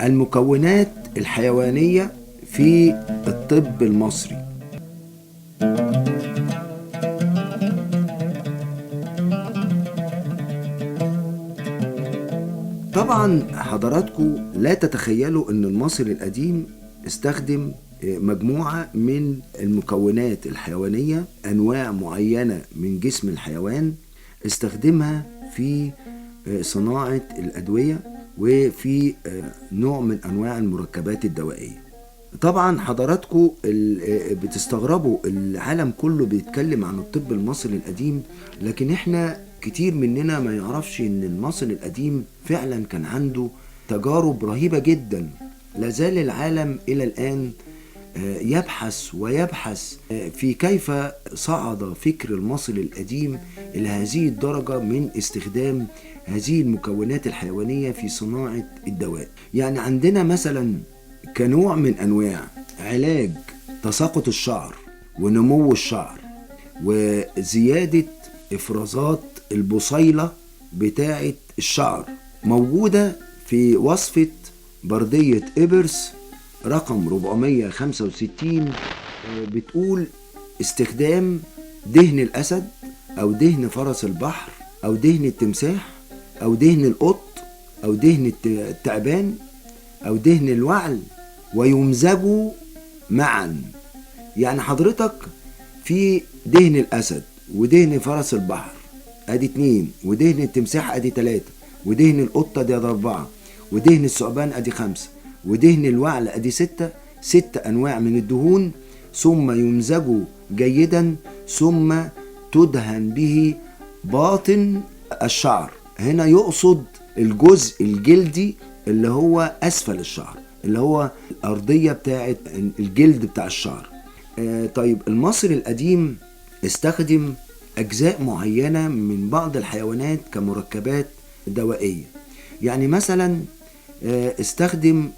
المكونات الحيوانية في الطب المصري. طبعا حضراتكم لا تتخيلوا ان المصري القديم استخدم مجموعة من المكونات الحيوانية، انواع معينة من جسم الحيوان استخدمها في صناعة الأدوية وفي نوع من أنواع المركبات الدوائية. طبعا حضراتكم بتستغربوا العالم كله بيتكلم عن الطب المصري القديم، لكن احنا كتير مننا ما يعرفش ان المصري القديم فعلا كان عنده تجارب رهيبة جدا. لازال العالم إلى الآن يبحث ويبحث في كيف صعد فكر المصري القديم إلى هذه الدرجة من استخدام هذه المكونات الحيوانية في صناعة الدواء. يعني عندنا مثلا كنوع من أنواع علاج تساقط الشعر ونمو الشعر وزيادة إفرازات البصيلة بتاعة الشعر، موجودة في وصفة بردية إبرس رقم 465. بتقول استخدام دهن الأسد أو دهن فرس البحر أو دهن التمساح أو دهن القط أو دهن التعبان أو دهن الوعل ويمزجوا معا. يعني حضرتك في دهن الأسد ودهن فرس البحر ادي 2، ودهن التمساح ادي 3، ودهن القطة دي 4، ودهن الثعبان ادي 5، ودهن الوعل ادي 6 انواع من الدهون، ثم يمزجوا جيدا ثم تدهن به باطن الشعر. هنا يقصد الجزء الجلدي اللي هو اسفل الشعر، اللي هو الارضية بتاعت الجلد بتاع الشعر. طيب المصري القديم استخدم اجزاء معينة من بعض الحيوانات كمركبات دوائية. يعني مثلا استخدم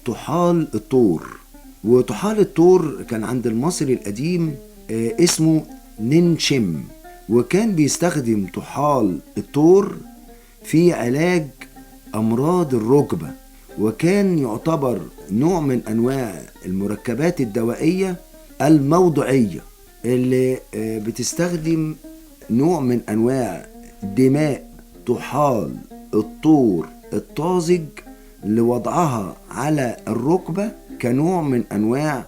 طحال الطور، وطحال الطور كان عند المصري القديم اسمه ننشم، وكان بيستخدم طحال الطور في علاج أمراض الركبة، وكان يعتبر نوع من أنواع المركبات الدوائية الموضعية اللي بتستخدم نوع من أنواع دماء طحال الطور الطازج لوضعها على الركبة كنوع من أنواع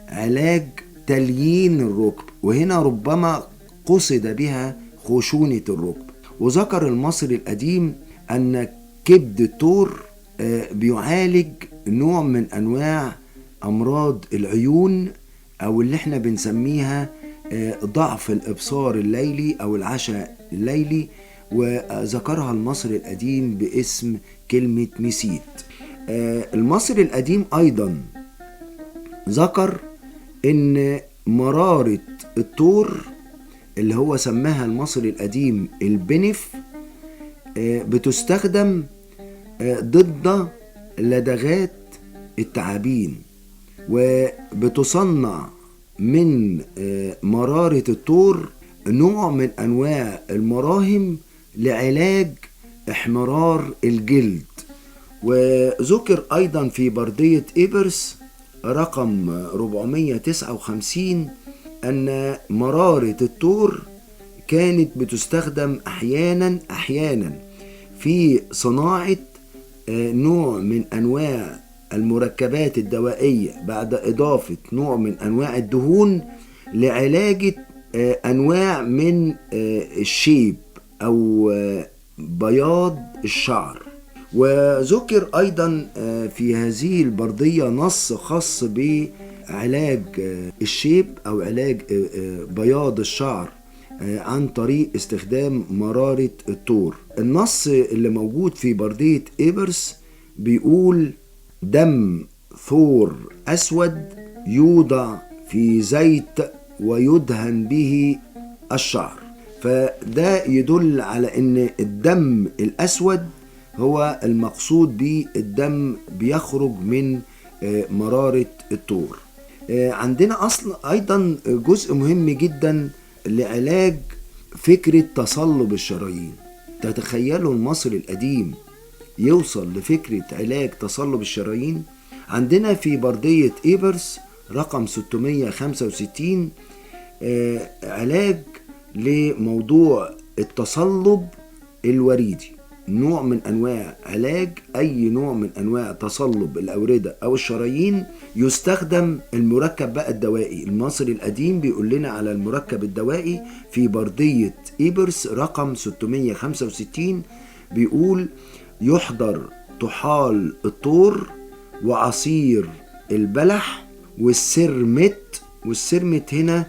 علاج تليين الركب، وهنا ربما قصد بها خشونة الركب. وذكر المصري القديم أن كبد الطور بيعالج نوع من أنواع أمراض العيون أو اللي احنا بنسميها ضعف الإبصار الليلي أو العشاء الليلي، وذكرها المصري القديم باسم كلمة مسيت. المصري القديم أيضا ذكر إن مرارة الطور اللي هو سماها المصري القديم البنف بتستخدم ضد لدغات التعابين، وبتصنع من مرارة الطور نوع من أنواع المراهم لعلاج احمرار الجلد. وذكر أيضا في بردية إبرس رقم 459 أن مرارة الطور كانت بتستخدم أحيانا في صناعة نوع من أنواع المركبات الدوائية بعد إضافة نوع من أنواع الدهون لعلاج أنواع من الشيب أو بياض الشعر. وذكر أيضا في هذه البردية نص خاص بعلاج الشيب أو علاج بياض الشعر عن طريق استخدام مرارة الطور. النص اللي موجود في بردية إبرس بيقول دم ثور أسود يوضع في زيت ويدهن به الشعر. فده يدل على ان الدم الأسود هو المقصود به الدم بيخرج من مرارة الطور. عندنا أيضا جزء مهم جدا لعلاج فكرة تصلب الشرايين. تتخيلوا المصري القديم يوصل لفكرة علاج تصلب الشرايين؟ عندنا في بردية إيبرس رقم 665 علاج لموضوع التصلب الوريدي، نوع من أنواع علاج أي نوع من أنواع تصلب الأوردة أو الشرايين. يستخدم المركب بقى الدوائي. المصري القديم بيقول لنا على المركب الدوائي في بردية إيبرس رقم 665، بيقول يحضر طحال الطور وعصير البلح والسرمت. والسرمت هنا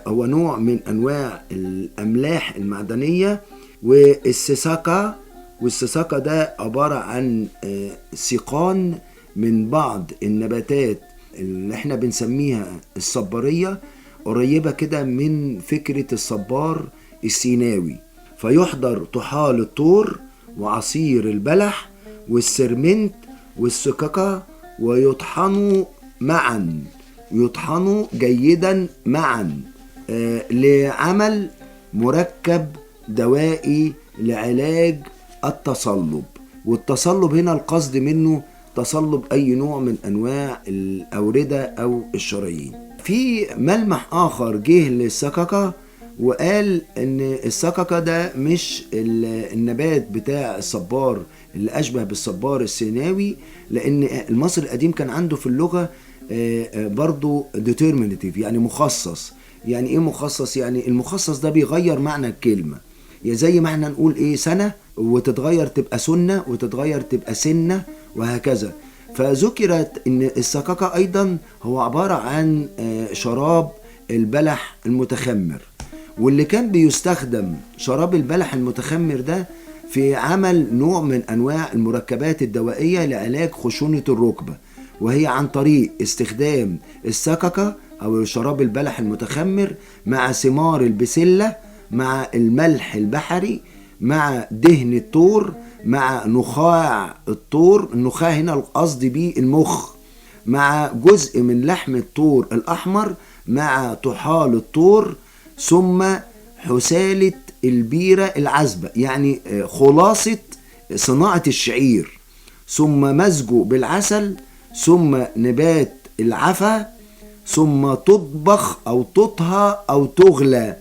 هو نوع من أنواع الأملاح المعدنية، والسيساكا. والسيساكا ده عبارة عن سيقان من بعض النباتات اللي احنا بنسميها الصبارية، قريبة كده من فكرة الصبار السيناوي. فيحضر طحال الطور وعصير البلح والسرمنت والسكاكا ويطحنوا معا، يطحنوا جيدا معا لعمل مركب دوائي لعلاج التصلب. والتصلب هنا القصد منه تصلب أي نوع من أنواع الأوردة أو الشرايين. في ملمح آخر جه للسكاكا وقال ان السكاكا ده مش النبات بتاع الصبار اللي اشبه بالصبار السيناوي، لان المصري القديم كان عنده في اللغة برضو determinative يعني مخصص. يعني ايه مخصص؟ يعني المخصص ده بيغير معنى الكلمة، يعني زي ما احنا نقول ايه سنة وتتغير تبقى سنة وتتغير تبقى سنة وهكذا. فذكرت ان السكاكا ايضا هو عبارة عن شراب البلح المتخمر، واللي كان بيستخدم شراب البلح المتخمر ده في عمل نوع من أنواع المركبات الدوائية لعلاج خشونة الركبة، وهي عن طريق استخدام السكاكا أو شراب البلح المتخمر مع ثمار البسلة مع الملح البحري مع دهن الطور مع نخاع الطور. النخاع هنا القصد بيه المخ، مع جزء من لحم الطور الأحمر مع طحال الطور، ثم حسالة البيرة العذبة يعني خلاصة صناعة الشعير، ثم مزجه بالعسل، ثم نبات العفا، ثم تطبخ أو تطهى أو تغلى.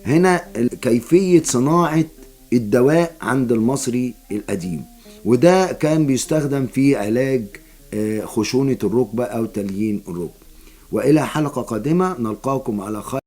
هنا كيفية صناعة الدواء عند المصري القديم، وده كان بيستخدم في علاج خشونة الركبة أو تليين الركبة. وإلى حلقة قادمة نلقاكم على خير.